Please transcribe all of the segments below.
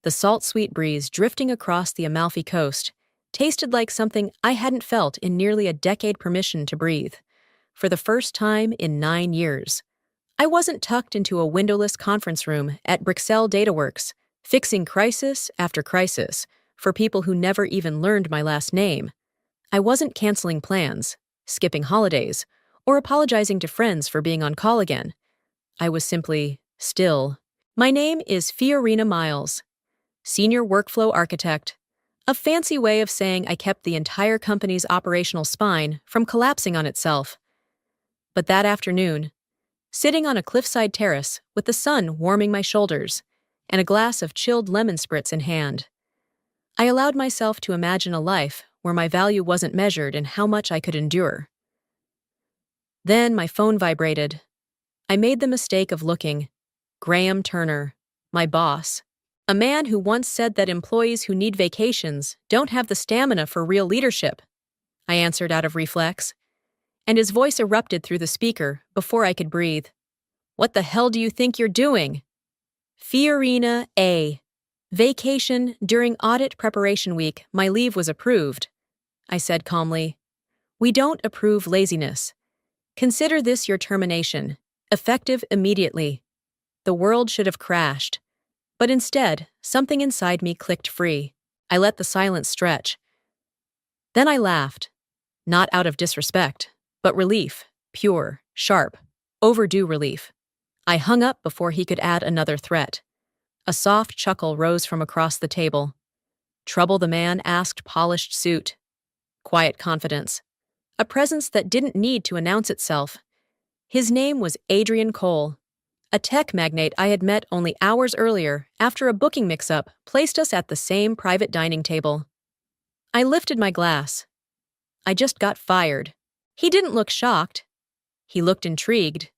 The salt-sweet breeze drifting across the Amalfi Coast tasted like something I hadn't felt in nearly a decade. Permission to breathe. For the first time in 9 years. I wasn't tucked into a windowless conference room at Bruxelles DataWorks, fixing crisis after crisis for people who never even learned my last name. I wasn't canceling plans, skipping holidays, or apologizing to friends for being on call again. I was simply still. My name is Fiorina Miles, Senior Workflow Architect, a fancy way of saying I kept the entire company's operational spine from collapsing on itself. But that afternoon, sitting on a cliffside terrace with the sun warming my shoulders and a glass of chilled lemon spritz in hand, I allowed myself to imagine a life where my value wasn't measured in how much I could endure. Then my phone vibrated. I made the mistake of looking. Graham Turner, my boss, a man who once said that employees who need vacations don't have the stamina for real leadership. I answered out of reflex, and his voice erupted through the speaker before I could breathe. "What the hell do you think you're doing?" "Fiorina A. Vacation during audit preparation week. My leave was approved," I said calmly. "We don't approve laziness. Consider this your termination, effective immediately." The world should have crashed. But instead, something inside me clicked free. I let the silence stretch. Then I laughed. Not out of disrespect, but relief, pure, sharp, overdue relief. I hung up before he could add another threat. A soft chuckle rose from across the table. "Trouble?" the man asked, polished suit. Quiet confidence. A presence that didn't need to announce itself. His name was Adrian Cole, a tech magnate I had met only hours earlier after a booking mix-up placed us at the same private dining table. I lifted my glass. I just got fired. He didn't look shocked. He looked intrigued.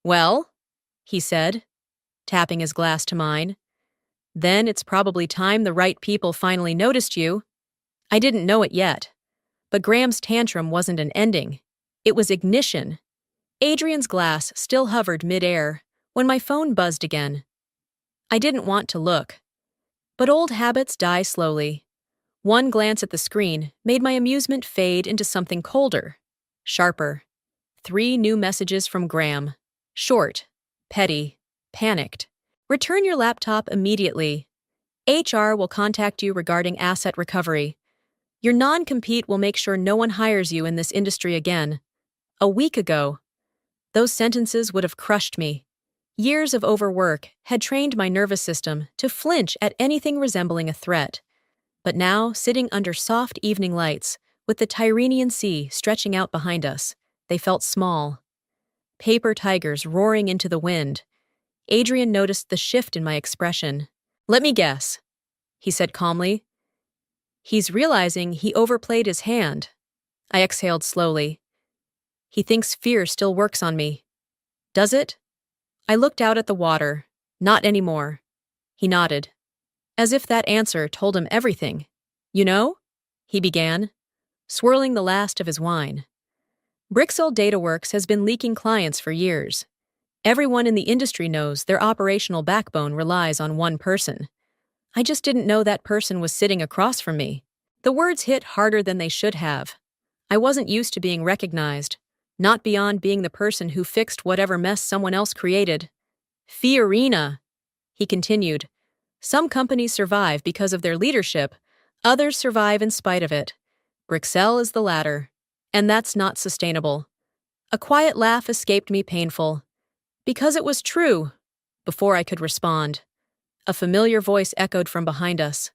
"Well," he said, tapping his glass to mine, "then it's probably time the right people finally noticed you." I didn't know it yet, but Graham's tantrum wasn't an ending. It was ignition. Adrian's glass still hovered mid-air when my phone buzzed again. I didn't want to look. But old habits die slowly. One glance at the screen made my amusement fade into something colder, sharper. 3 new messages from Graham. Short, petty, panicked. "Return your laptop immediately. HR will contact you regarding asset recovery. Your non-compete will make sure no one hires you in this industry again." A week ago, those sentences would have crushed me. Years of overwork had trained my nervous system to flinch at anything resembling a threat. But now, sitting under soft evening lights, with the Tyrrhenian Sea stretching out behind us, they felt small. Paper tigers roaring into the wind. Adrian noticed the shift in my expression. "Let me guess," he said calmly. "He's realizing he overplayed his hand." I exhaled slowly. "He thinks fear still works on me." "Does it?" I looked out at the water. "Not anymore." He nodded, as if that answer told him everything. "You know?" he began, swirling the last of his wine. "Bruxelles DataWorks has been leaking clients for years. Everyone in the industry knows their operational backbone relies on one person. I just didn't know that person was sitting across from me." The words hit harder than they should have. I wasn't used to being recognized, not beyond being the person who fixed whatever mess someone else created. "Fiorina," he continued. "Some companies survive because of their leadership, others survive in spite of it. Bruxelles is the latter, and that's not sustainable." A quiet laugh escaped me, painful. Because it was true. Before I could respond, a familiar voice echoed from behind us.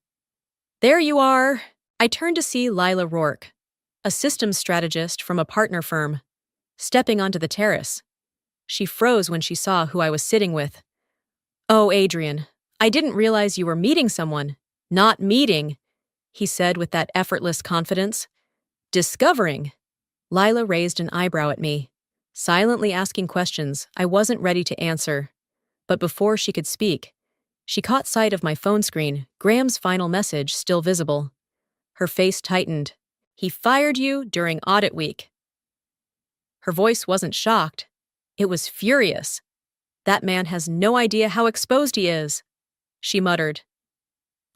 "There you are." I turned to see Lila Rourke, a systems strategist from a partner firm, stepping onto the terrace. She froze when she saw who I was sitting with. "Oh, Adrian, I didn't realize you were meeting someone." "Not meeting," he said with that effortless confidence. "Discovering." Lila raised an eyebrow at me, silently asking questions I wasn't ready to answer. But before she could speak, she caught sight of my phone screen, Graham's final message still visible. Her face tightened. "He fired you during audit week." Her voice wasn't shocked. It was furious. "That man has no idea how exposed he is," she muttered.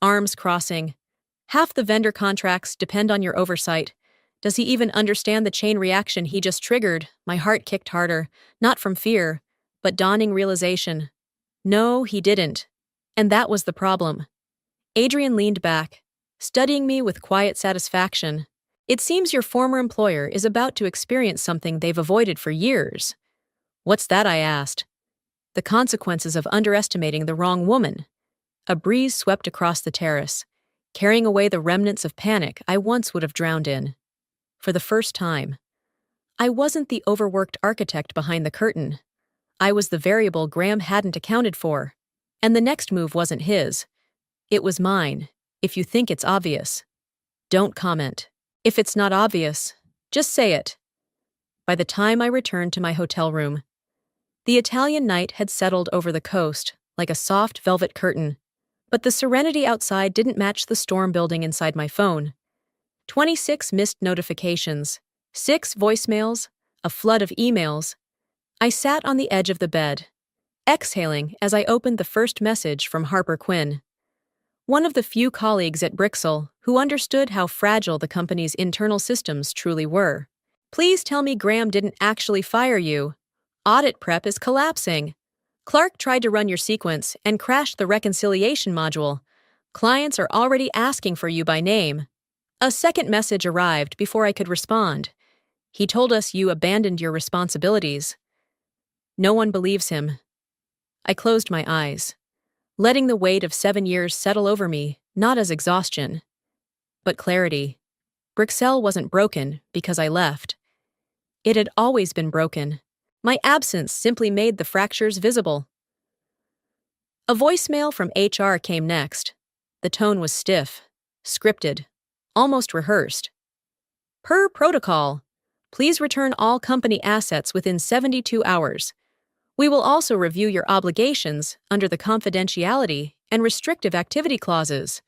arms crossing. Half the vendor contracts depend on your oversight. Does he even understand the chain reaction he just triggered? My heart kicked harder, not from fear, but dawning realization. No, he didn't. And that was the problem. Adrian leaned back, studying me with quiet satisfaction. It seems your former employer is about to experience something they've avoided for years. What's that? I asked. The consequences of underestimating the wrong woman. A breeze swept across the terrace, carrying away the remnants of panic I once would have drowned in. For the first time, I wasn't the overworked architect behind the curtain. I was the variable Graham hadn't accounted for. And the next move wasn't his. It was mine. If you think it's obvious, don't comment. If it's not obvious, just say it. By the time I returned to my hotel room, the Italian night had settled over the coast like a soft velvet curtain, but the serenity outside didn't match the storm building inside my phone. 26 missed notifications, 6 voicemails, a flood of emails. I sat on the edge of the bed, exhaling as I opened the first message from Harper Quinn, one of the few colleagues at Brixel who understood how fragile the company's internal systems truly were. Please tell me Graham didn't actually fire you. Audit prep is collapsing. Clark tried to run your sequence and crashed the reconciliation module. Clients are already asking for you by name. A second message arrived before I could respond. He told us you abandoned your responsibilities. No one believes him. I closed my eyes, letting the weight of 7 years settle over me, not as exhaustion, but clarity. Brixel wasn't broken because I left. It had always been broken. My absence simply made the fractures visible. A voicemail from HR came next. The tone was stiff, scripted, almost rehearsed. Per protocol, please return all company assets within 72 hours. We will also review your obligations under the confidentiality and restrictive activity clauses.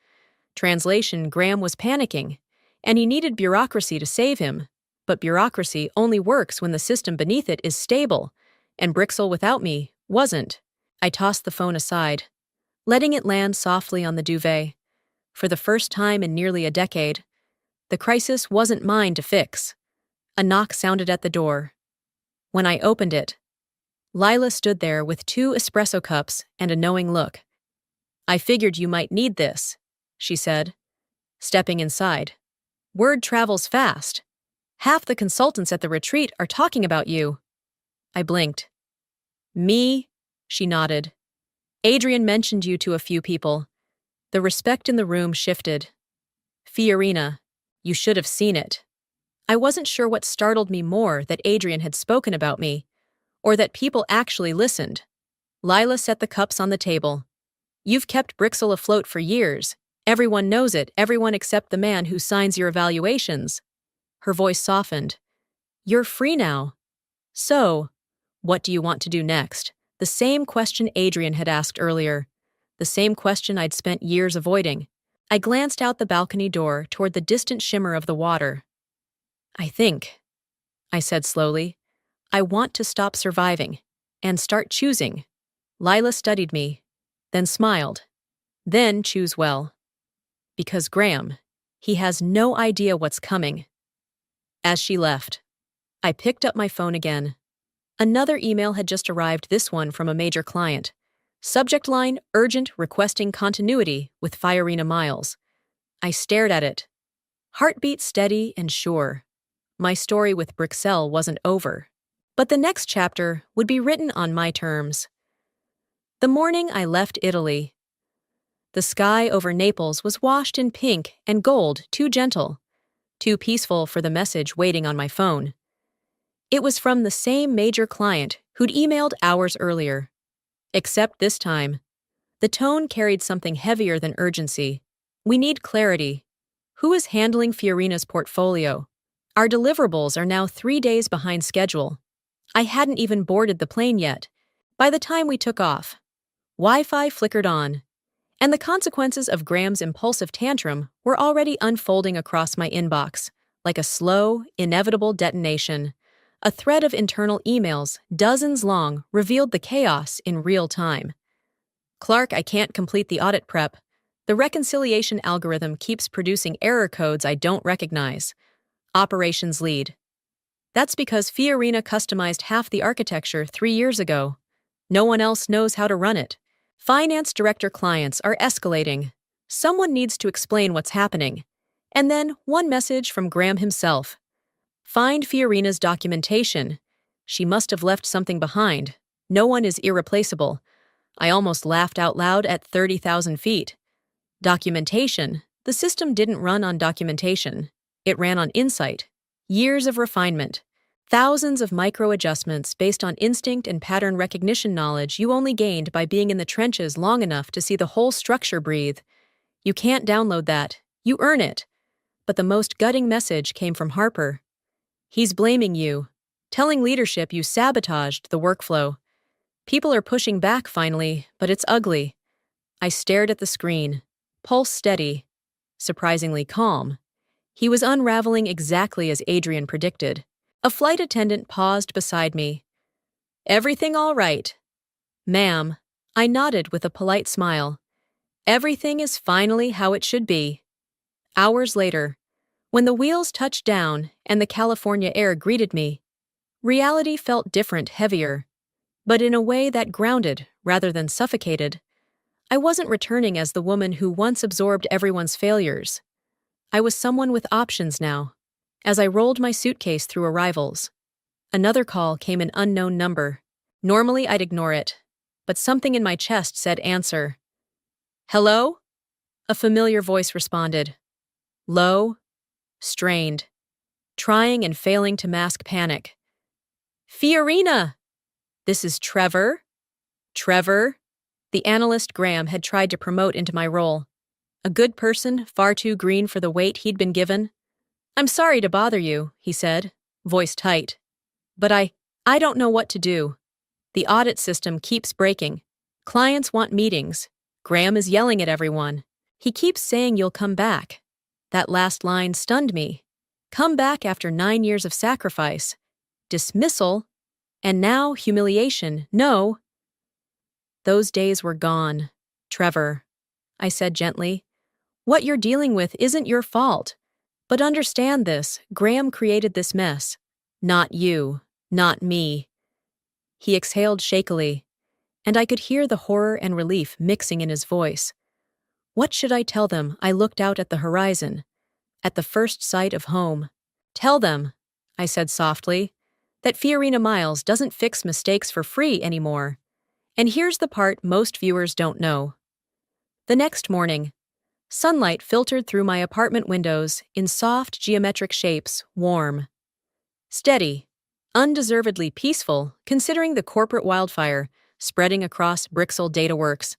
Translation: Graham was panicking, and he needed bureaucracy to save him. But bureaucracy only works when the system beneath it is stable, and Brixel without me wasn't. I tossed the phone aside, letting it land softly on the duvet. For the first time in nearly a decade, the crisis wasn't mine to fix. A knock sounded at the door. When I opened it, Lila stood there with 2 espresso cups and a knowing look. I figured you might need this, she said, stepping inside. Word travels fast. Half the consultants at the retreat are talking about you. I blinked. Me? She nodded. Adrian mentioned you to a few people. The respect in the room shifted. Fiorina, you should have seen it. I wasn't sure what startled me more, that Adrian had spoken about me, or that people actually listened. Lila set the cups on the table. You've kept Brixel afloat for years. Everyone knows it, everyone except the man who signs your evaluations. Her voice softened. You're free now. So, what do you want to do next? The same question Adrian had asked earlier. The same question I'd spent years avoiding. I glanced out the balcony door toward the distant shimmer of the water. I said slowly, I want to stop surviving and start choosing. Lila studied me, then smiled. Then choose well. Because Graham, he has no idea what's coming. As she left, I picked up my phone again. Another email had just arrived, this one from a major client. Subject line: urgent, requesting continuity with Fiorina Miles. I stared at it. Heartbeat steady and sure. My story with Brixel wasn't over. But the next chapter would be written on my terms. The morning I left Italy, the sky over Naples was washed in pink and gold, too gentle, too peaceful for the message waiting on my phone. It was from the same major client who'd emailed hours earlier. Except this time, the tone carried something heavier than urgency. We need clarity. Who is handling Fiorina's portfolio? Our deliverables are now 3 days behind schedule. I hadn't even boarded the plane yet. By the time we took off, Wi-Fi flickered on, and the consequences of Graham's impulsive tantrum were already unfolding across my inbox, like a slow, inevitable detonation. A thread of internal emails, dozens long, revealed the chaos in real time. Clark, I can't complete the audit prep. The reconciliation algorithm keeps producing error codes I don't recognize. Operations lead. That's because Fiorina customized half the architecture 3 years ago. No one else knows how to run it. Finance director clients are escalating. Someone needs to explain what's happening. And then one message from Graham himself. Find Fiorina's documentation. She must have left something behind. No one is irreplaceable. I almost laughed out loud at 30,000 feet. Documentation. The system didn't run on documentation. It ran on insight. Years of refinement. Thousands of micro-adjustments based on instinct and pattern recognition knowledge you only gained by being in the trenches long enough to see the whole structure breathe. You can't download that. You earn it. But the most gutting message came from Harper. He's blaming you, telling leadership you sabotaged the workflow. People are pushing back finally, but it's ugly. I stared at the screen, pulse steady, surprisingly calm. He was unraveling exactly as Adrian predicted. A flight attendant paused beside me. Everything all right? Ma'am, I nodded with a polite smile. Everything is finally how it should be. Hours later, when the wheels touched down and the California air greeted me, reality felt different, heavier, but in a way that grounded rather than suffocated. I wasn't returning as the woman who once absorbed everyone's failures. I was someone with options now. As I rolled my suitcase through arrivals, another call came, an unknown number. Normally I'd ignore it, but something in my chest said answer. Hello? A familiar voice responded. Low, strained, trying and failing to mask panic. Fiorina! This is Trevor. Trevor? The analyst Graham had tried to promote into my role. A good person, far too green for the weight he'd been given. I'm sorry to bother you, he said, voice tight. But I don't know what to do. The audit system keeps breaking. Clients want meetings. Graham is yelling at everyone. He keeps saying you'll come back. That last line stunned me. Come back after 9 years of sacrifice. Dismissal. And now humiliation. No. Those days were gone. Trevor, I said gently. What you're dealing with isn't your fault. But understand this, Graham created this mess. Not you, not me. He exhaled shakily, and I could hear the horror and relief mixing in his voice. What should I tell them? I looked out at the horizon, at the first sight of home. Tell them, I said softly, that Fiorina Miles doesn't fix mistakes for free anymore. And here's the part most viewers don't know. The next morning, sunlight filtered through my apartment windows in soft geometric shapes, warm. Steady, undeservedly peaceful, considering the corporate wildfire spreading across Brixel DataWorks.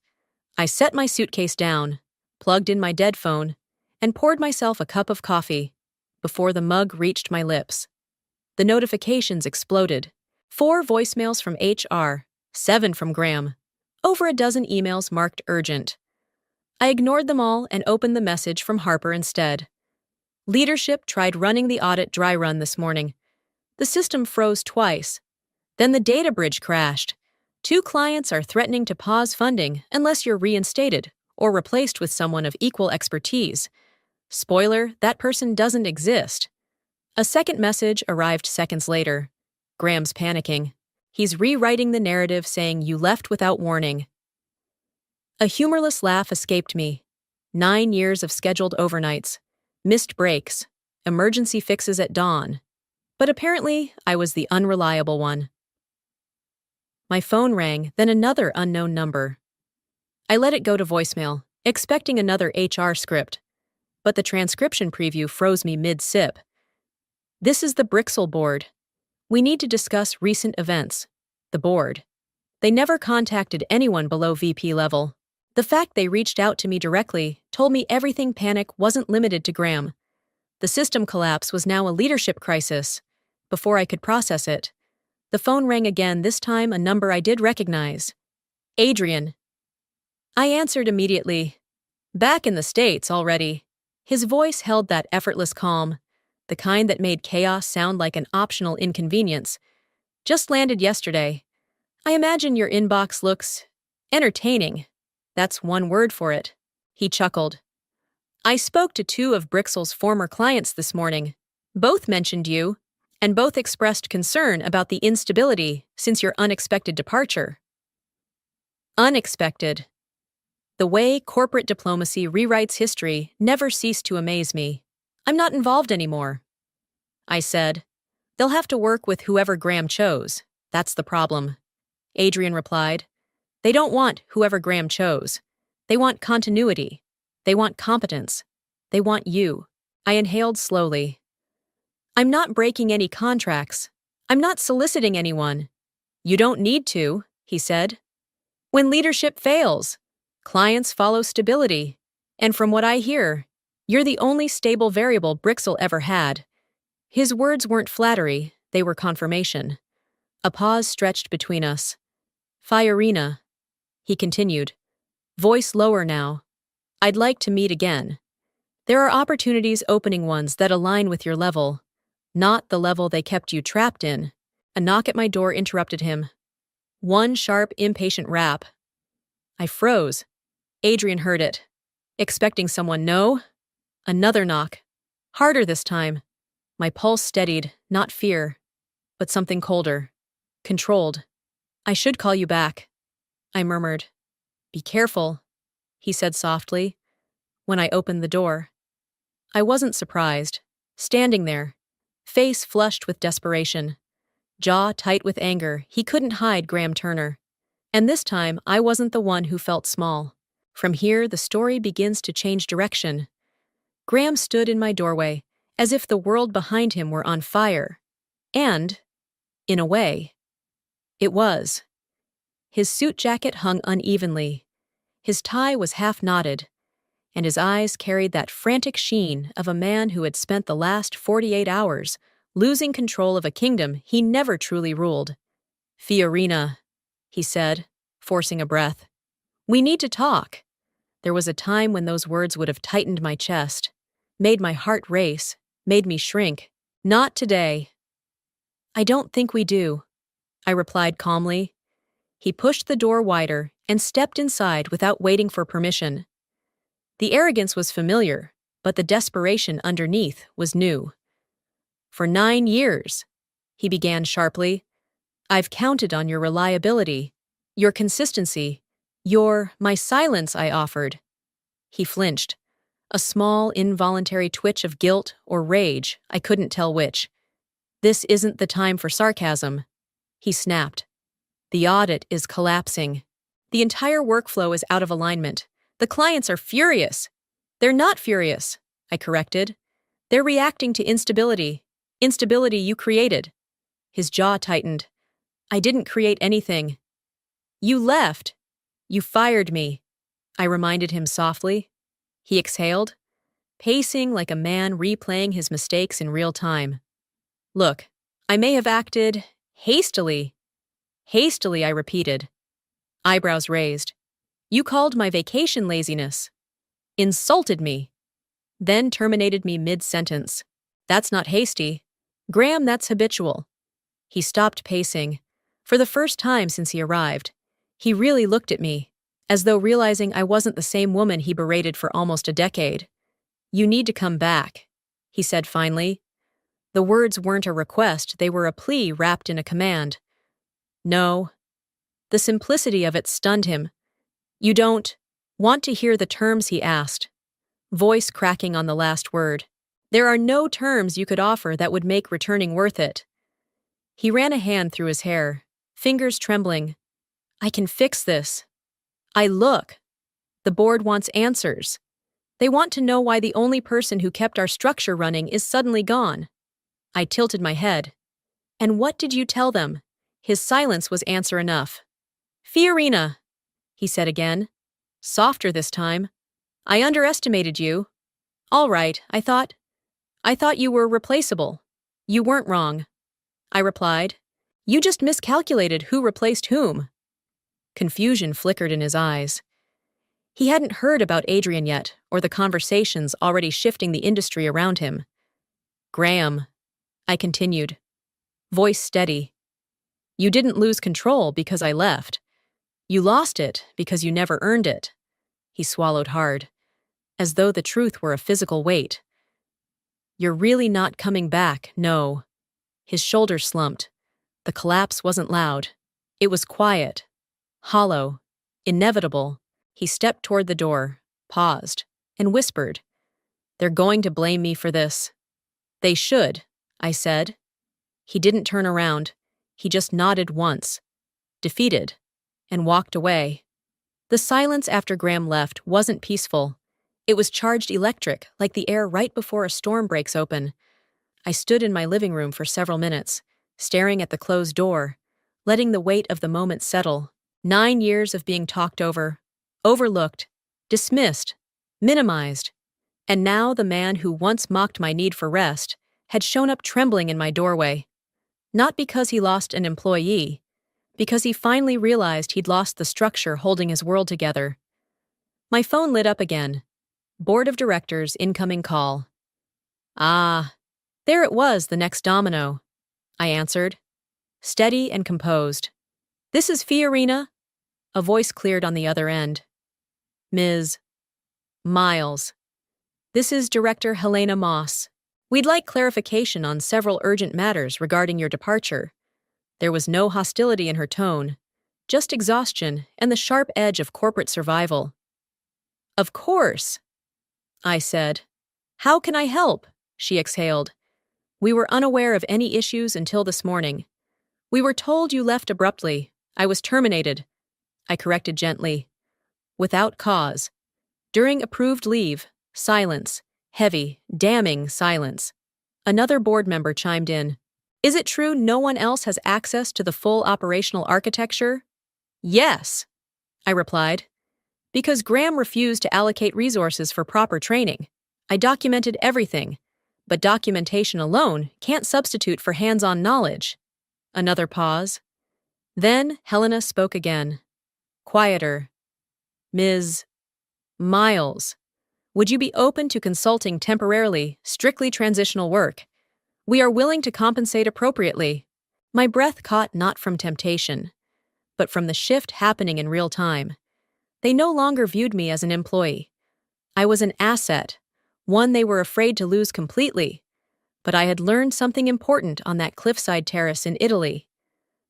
I set my suitcase down, plugged in my dead phone, and poured myself a cup of coffee before the mug reached my lips. The notifications exploded. 4 voicemails from HR, 7 from Graham, over a dozen emails marked urgent. I ignored them all and opened the message from Harper instead. Leadership tried running the audit dry run this morning. The system froze twice. Then the data bridge crashed. 2 clients are threatening to pause funding unless you're reinstated or replaced with someone of equal expertise. Spoiler, that person doesn't exist. A second message arrived seconds later. Graham's panicking. He's rewriting the narrative saying you left without warning. A humorless laugh escaped me. 9 years of scheduled overnights, missed breaks, emergency fixes at dawn. But apparently, I was the unreliable one. My phone rang, then another unknown number. I let it go to voicemail, expecting another HR script. But the transcription preview froze me mid-sip. This is the Brixel board. We need to discuss recent events. The board. They never contacted anyone below VP level. The fact they reached out to me directly told me everything panic wasn't limited to Graham. The system collapse was now a leadership crisis. Before I could process it, the phone rang again, this time a number I did recognize. Adrian. I answered immediately. Back in the States already. His voice held that effortless calm, the kind that made chaos sound like an optional inconvenience. Just landed yesterday. I imagine your inbox looks entertaining. That's one word for it. He chuckled. I spoke to two of Brixel's former clients this morning. Both mentioned you, and both expressed concern about the instability since your unexpected departure. Unexpected. The way corporate diplomacy rewrites history never ceased to amaze me. I'm not involved anymore. I said. They'll have to work with whoever Graham chose. That's the problem. Adrian replied. They don't want whoever Graham chose. They want continuity. They want competence. They want you. I inhaled slowly. I'm not breaking any contracts. I'm not soliciting anyone. You don't need to, he said. When leadership fails, clients follow stability. And from what I hear, you're the only stable variable Brixel ever had. His words weren't flattery, they were confirmation. A pause stretched between us. Fiorina, he continued, voice lower now. I'd like to meet again. There are opportunities opening ones that align with your level, not the level they kept you trapped in. A knock at my door interrupted him. One sharp, impatient rap. I froze. Adrian heard it. Expecting someone, no? Another knock. Harder this time. My pulse steadied, not fear, but something colder. Controlled. I should call you back, I murmured. Be careful, he said softly, when I opened the door. I wasn't surprised. Standing there, face flushed with desperation, jaw tight with anger, he couldn't hide Graham Turner. And this time, I wasn't the one who felt small. From here, the story begins to change direction. Graham stood in my doorway, as if the world behind him were on fire. And, in a way, it was. His suit jacket hung unevenly. His tie was half knotted, and his eyes carried that frantic sheen of a man who had spent the last 48 hours losing control of a kingdom he never truly ruled. Fiorina, he said, forcing a breath. We need to talk. There was a time when those words would have tightened my chest, made my heart race, made me shrink. Not today. I don't think we do, I replied calmly. He pushed the door wider and stepped inside without waiting for permission. The arrogance was familiar, but the desperation underneath was new. For 9 years, he began sharply, I've counted on your reliability, your consistency, my silence, I offered. He flinched, a small, involuntary twitch of guilt or rage, I couldn't tell which. This isn't the time for sarcasm, he snapped. The audit is collapsing. The entire workflow is out of alignment. The clients are furious. They're not furious, I corrected. They're reacting to instability you created. His jaw tightened. I didn't create anything. You left. You fired me, I reminded him softly. He exhaled, pacing like a man replaying his mistakes in real time. Look, I may have acted hastily. Hastily, I repeated. Eyebrows raised. You called my vacation laziness. Insulted me. Then terminated me mid-sentence. That's not hasty. Graham, that's habitual. He stopped pacing. For the first time since he arrived, he really looked at me, as though realizing I wasn't the same woman he berated for almost a decade. You need to come back, he said finally. The words weren't a request, they were a plea wrapped in a command. No. The simplicity of it stunned him. You don't want to hear the terms, he asked, voice cracking on the last word. There are no terms you could offer that would make returning worth it. He ran a hand through his hair, fingers trembling. I can fix this. Look. The board wants answers. They want to know why the only person who kept our structure running is suddenly gone. I tilted my head. And what did you tell them? His silence was answer enough. Fiorina, he said again. Softer this time. I underestimated you. All right, I thought you were replaceable. You weren't wrong, I replied. You just miscalculated who replaced whom. Confusion flickered in his eyes. He hadn't heard about Adrian yet, or the conversations already shifting the industry around him. Graham, I continued, voice steady. You didn't lose control because I left. You lost it because you never earned it. He swallowed hard. as though the truth were a physical weight. "You're really not coming back, no." His shoulders slumped. The collapse wasn't loud. It was quiet, hollow, inevitable. He stepped toward the door, paused, and whispered, "They're going to blame me for this." "They should," I said. He didn't turn around. He just nodded once, defeated, and walked away. The silence after Graham left wasn't peaceful. It was charged electric, like the air right before a storm breaks open. I stood in my living room for several minutes, staring at the closed door, letting the weight of the moment settle. 9 years of being talked over, overlooked, dismissed, minimized. And now the man who once mocked my need for rest had shown up trembling in my doorway. Not because he lost an employee, because he finally realized he'd lost the structure holding his world together. My phone lit up again. Board of Directors incoming call. Ah, there it was, the next domino. I answered, steady and composed. "This is Fiorina." A voice cleared on the other end. "Ms. Miles. This is Director Helena Moss. We'd like clarification on several urgent matters regarding your departure." There was no hostility in her tone, just exhaustion and the sharp edge of corporate survival. "Of course," I said. "How can I help?" she exhaled. "We were unaware of any issues until this morning. We were told you left abruptly. I was terminated." I corrected gently. "Without cause. During approved leave." Silence. Heavy, damning silence. Another board member chimed in. "Is it true no one else has access to the full operational architecture?" "Yes," I replied. "Because Graham refused to allocate resources for proper training. I documented everything, but documentation alone can't substitute for hands-on knowledge." Another pause. Then Helena spoke again. Quieter. "Ms. Miles, would you be open to consulting temporarily, strictly transitional work? We are willing to compensate appropriately." My breath caught not from temptation, but from the shift happening in real time. They no longer viewed me as an employee. I was an asset, one they were afraid to lose completely. But I had learned something important on that cliffside terrace in Italy.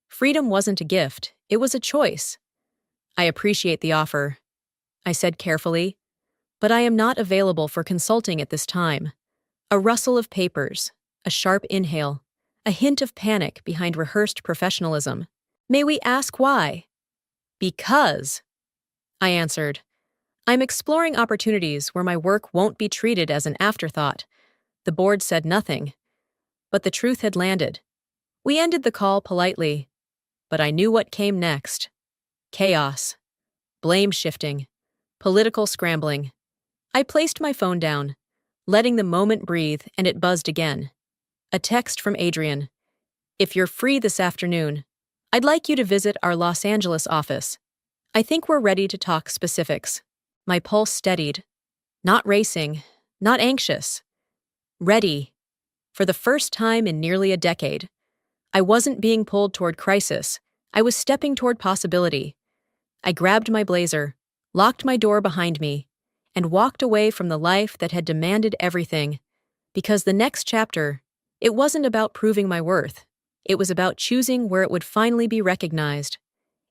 Freedom wasn't a gift, it was a choice. "I appreciate the offer," I said carefully, "but I am not available for consulting at this time." A rustle of papers, a sharp inhale, a hint of panic behind rehearsed professionalism. "May we ask why?" "Because," I answered, "I'm exploring opportunities where my work won't be treated as an afterthought." The board said nothing, but the truth had landed. We ended the call politely, but I knew what came next. Chaos, blame shifting, political scrambling. I placed my phone down, letting the moment breathe, and it buzzed again. A text from Adrian. "If you're free this afternoon, I'd like you to visit our Los Angeles office. I think we're ready to talk specifics." My pulse steadied. Not racing, not anxious. Ready. For the first time in nearly a decade. I wasn't being pulled toward crisis. I was stepping toward possibility. I grabbed my blazer, locked my door behind me, and walked away from the life that had demanded everything. Because the next chapter, it wasn't about proving my worth. It was about choosing where it would finally be recognized.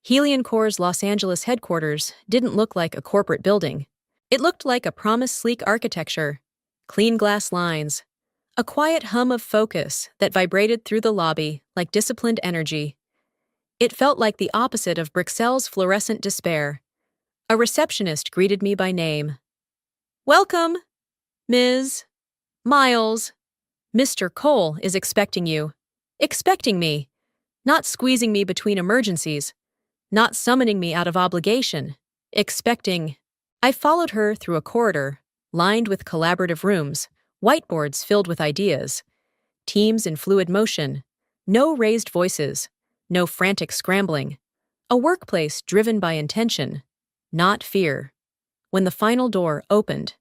Helion Corps' Los Angeles headquarters didn't look like a corporate building. It looked like a promised sleek architecture, clean glass lines, a quiet hum of focus that vibrated through the lobby like disciplined energy. It felt like the opposite of Bruxelles' fluorescent despair. A receptionist greeted me by name. "Welcome, Ms. Miles. Mr. Cole is expecting you." Expecting me, not squeezing me between emergencies, not summoning me out of obligation, expecting. I followed her through a corridor, lined with collaborative rooms, whiteboards filled with ideas, teams in fluid motion, no raised voices, no frantic scrambling, a workplace driven by intention, not fear. When the final door opened,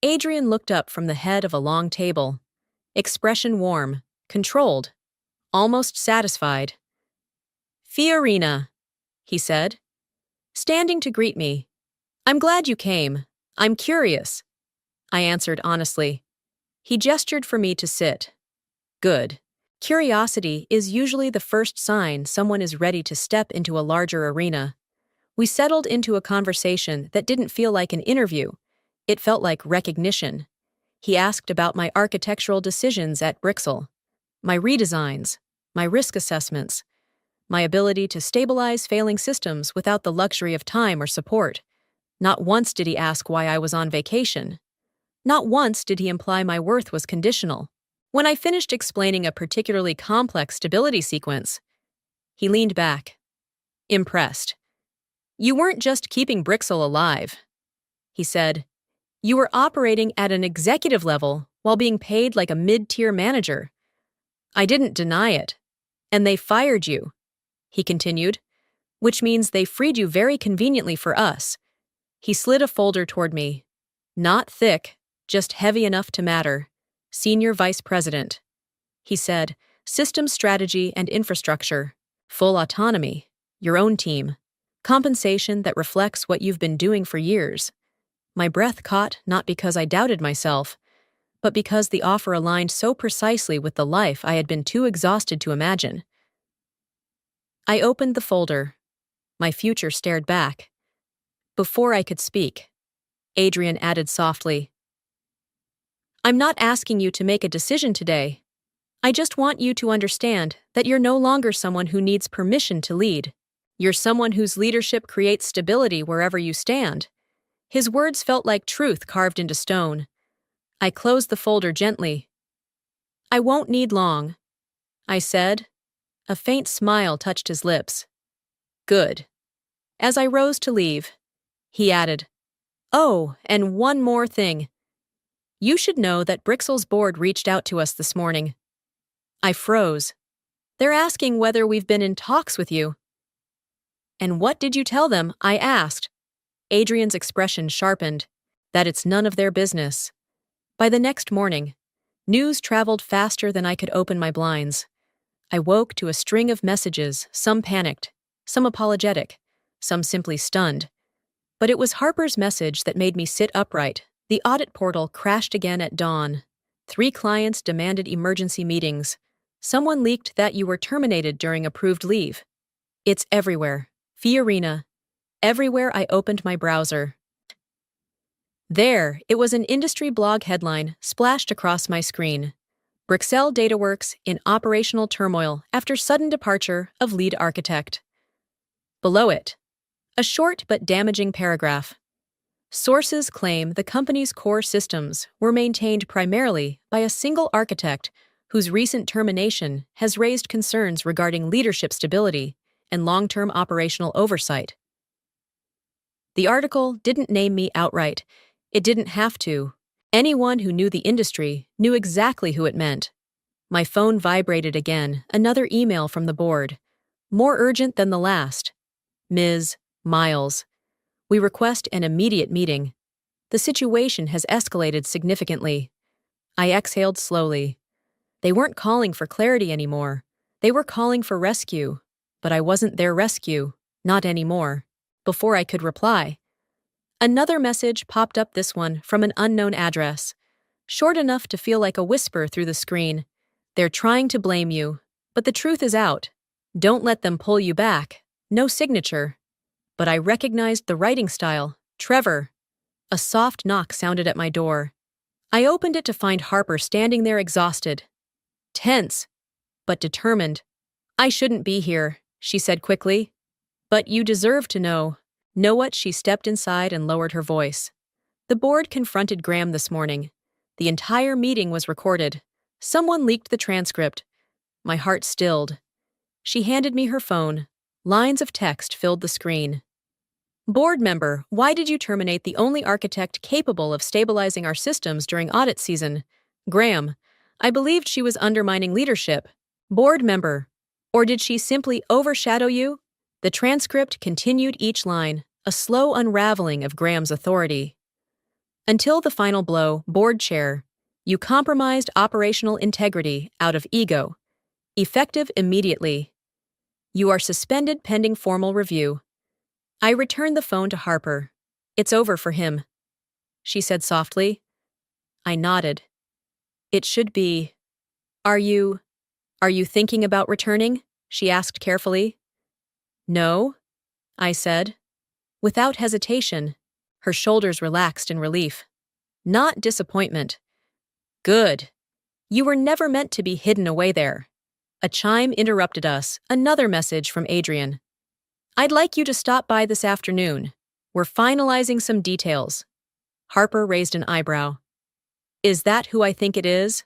Adrian looked up from the head of a long table, expression warm, controlled, almost satisfied. "Fiorina," he said, standing to greet me. "I'm glad you came. I'm curious. I answered honestly. He gestured for me to sit. Good. Curiosity is usually the first sign someone is ready to step into a larger arena. We settled into a conversation that didn't feel like an interview. It felt like recognition. He asked about my architectural decisions at Brixel, my redesigns, my risk assessments, my ability to stabilize failing systems without the luxury of time or support. Not once did he ask why I was on vacation. Not once did he imply my worth was conditional. When I finished explaining a particularly complex stability sequence, he leaned back, impressed. You weren't just keeping Brixel alive, he said. You were operating at an executive level while being paid like a mid-tier manager. I didn't deny it. And they fired you, he continued, which means they freed you very conveniently for us. He slid a folder toward me. Not thick, just heavy enough to matter. Senior Vice President. He said, System strategy and infrastructure. Full autonomy. Your own team. Compensation that reflects what you've been doing for years. My breath caught not because I doubted myself, but because the offer aligned so precisely with the life I had been too exhausted to imagine. I opened the folder. My future stared back. Before I could speak, Adrian added softly, I'm not asking you to make a decision today. I just want you to understand that you're no longer someone who needs permission to lead. You're someone whose leadership creates stability wherever you stand. His words felt like truth carved into stone. I closed the folder gently. I won't need long, I said. A faint smile touched his lips. Good. As I rose to leave, he added, Oh, and one more thing. You should know that Brixel's board reached out to us this morning. I froze. They're asking whether we've been in talks with you. And what did you tell them? I asked. Adrian's expression sharpened. That it's none of their business. By the next morning, news traveled faster than I could open my blinds. I woke to a string of messages, some panicked, some apologetic, some simply stunned. But it was Harper's message that made me sit upright. The audit portal crashed again at dawn. 3 clients demanded emergency meetings. Someone leaked that you were terminated during approved leave. It's everywhere. Fiorina. Everywhere I opened my browser. There, it was an industry blog headline splashed across my screen. Brixel DataWorks in operational turmoil after sudden departure of lead architect. Below it, a short but damaging paragraph. Sources claim the company's core systems were maintained primarily by a single architect whose recent termination has raised concerns regarding leadership stability and long-term operational oversight. The article didn't name me outright. It didn't have to. Anyone who knew the industry knew exactly who it meant. My phone vibrated again, another email from the board. More urgent than the last. Ms. Miles. We request an immediate meeting. The situation has escalated significantly. I exhaled slowly. They weren't calling for clarity anymore. They were calling for rescue. But I wasn't their rescue. Not anymore. Before I could reply, another message popped up, this one from an unknown address. Short enough to feel like a whisper through the screen. They're trying to blame you, but the truth is out. Don't let them pull you back. No signature. But I recognized the writing style. Trevor. A soft knock sounded at my door. I opened it to find Harper standing there exhausted. Tense, but determined. I shouldn't be here, she said quickly. But you deserve to know. Know what? She stepped inside and lowered her voice. The board confronted Graham this morning. The entire meeting was recorded. Someone leaked the transcript. My heart stilled. She handed me her phone. Lines of text filled the screen. Board member, why did you terminate the only architect capable of stabilizing our systems during audit season? Graham, I believed she was undermining leadership. Board member, or did she simply overshadow you? The transcript continued each line, a slow unraveling of Graham's authority. Until the final blow, board chair, you compromised operational integrity out of ego. Effective immediately. You are suspended pending formal review. I returned the phone to Harper. It's over for him, she said softly. I nodded. It should be. Are you thinking about returning? She asked carefully. No, I said. Without hesitation, her shoulders relaxed in relief. Not disappointment. Good. You were never meant to be hidden away there. A chime interrupted us, another message from Adrian. I'd like you to stop by this afternoon. We're finalizing some details. Harper raised an eyebrow. Is that who I think it is?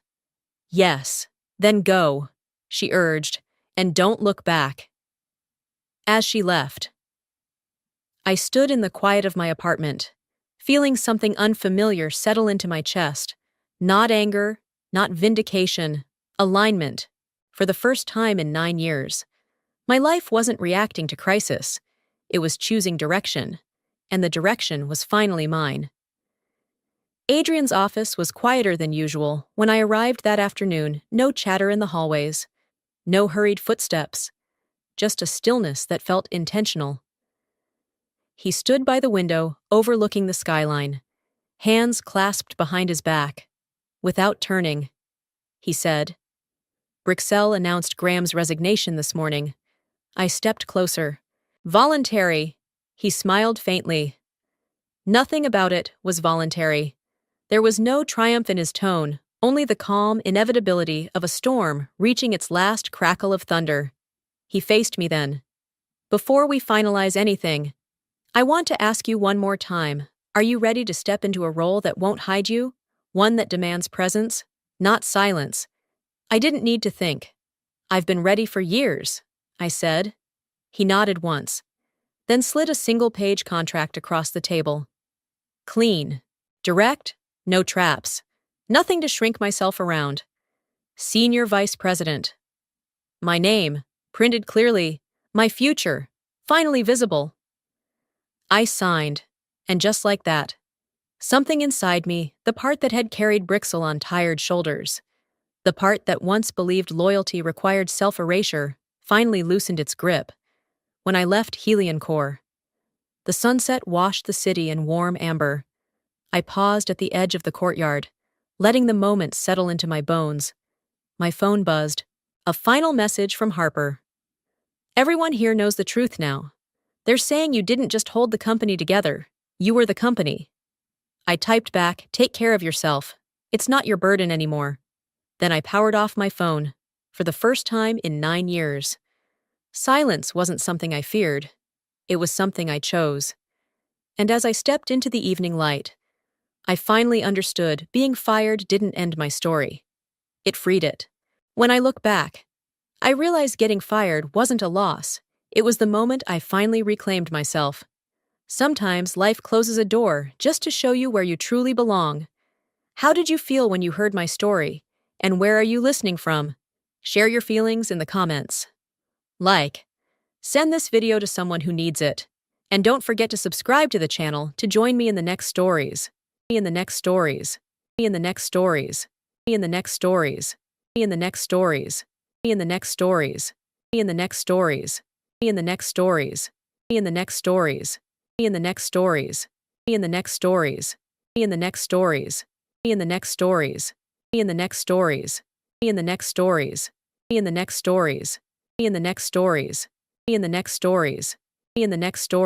Yes. Then go, she urged, and don't look back. As she left, I stood in the quiet of my apartment, feeling something unfamiliar settle into my chest. Not anger, not vindication, alignment. For the first time in 9 years, my life wasn't reacting to crisis. It was choosing direction, and the direction was finally mine. Adrian's office was quieter than usual when I arrived that afternoon. No chatter in the hallways, no hurried footsteps, just a stillness that felt intentional. He stood by the window, overlooking the skyline, hands clasped behind his back. Without turning, he said, Brixell announced Graham's resignation this morning. I stepped closer. Voluntary, he smiled faintly. Nothing about it was voluntary. There was no triumph in his tone, only the calm inevitability of a storm reaching its last crackle of thunder. He faced me then. Before we finalize anything, I want to ask you one more time. Are you ready to step into a role that won't hide you? One that demands presence, not silence. I didn't need to think. I've been ready for years, I said. He nodded once, then slid a single-page contract across the table. Clean, direct, no traps, nothing to shrink myself around. Senior Vice President. My name, printed clearly, my future, finally visible. I signed, and just like that, something inside me, the part that had carried Brixell on tired shoulders, the part that once believed loyalty required self-erasure, finally loosened its grip. When I left Helioncore, the sunset washed the city in warm amber. I paused at the edge of the courtyard, letting the moment settle into my bones. My phone buzzed. A final message from Harper. Everyone here knows the truth now. They're saying you didn't just hold the company together. You were the company. I typed back, take care of yourself. It's not your burden anymore. Then I powered off my phone, for the first time in 9 years. Silence wasn't something I feared. It was something I chose. And as I stepped into the evening light, I finally understood being fired didn't end my story. It freed it. When I look back, I realized getting fired wasn't a loss. It was the moment I finally reclaimed myself. Sometimes life closes a door just to show you where you truly belong. How did you feel when you heard my story? And where are you listening from? Share your feelings in the comments. Send this video to someone who needs it. And don't forget to subscribe to the channel to join me in the next stories. In the next stories. In the next stories. In the next stories. In the next stories. In the next stories. In the next stories. In the next stories. In the next stories. In the next stories. In the next stories. In the next stories. In the next stories. In the next stories. In the next stories. In the next stories. In the next stories. In the next stories. In the next stories.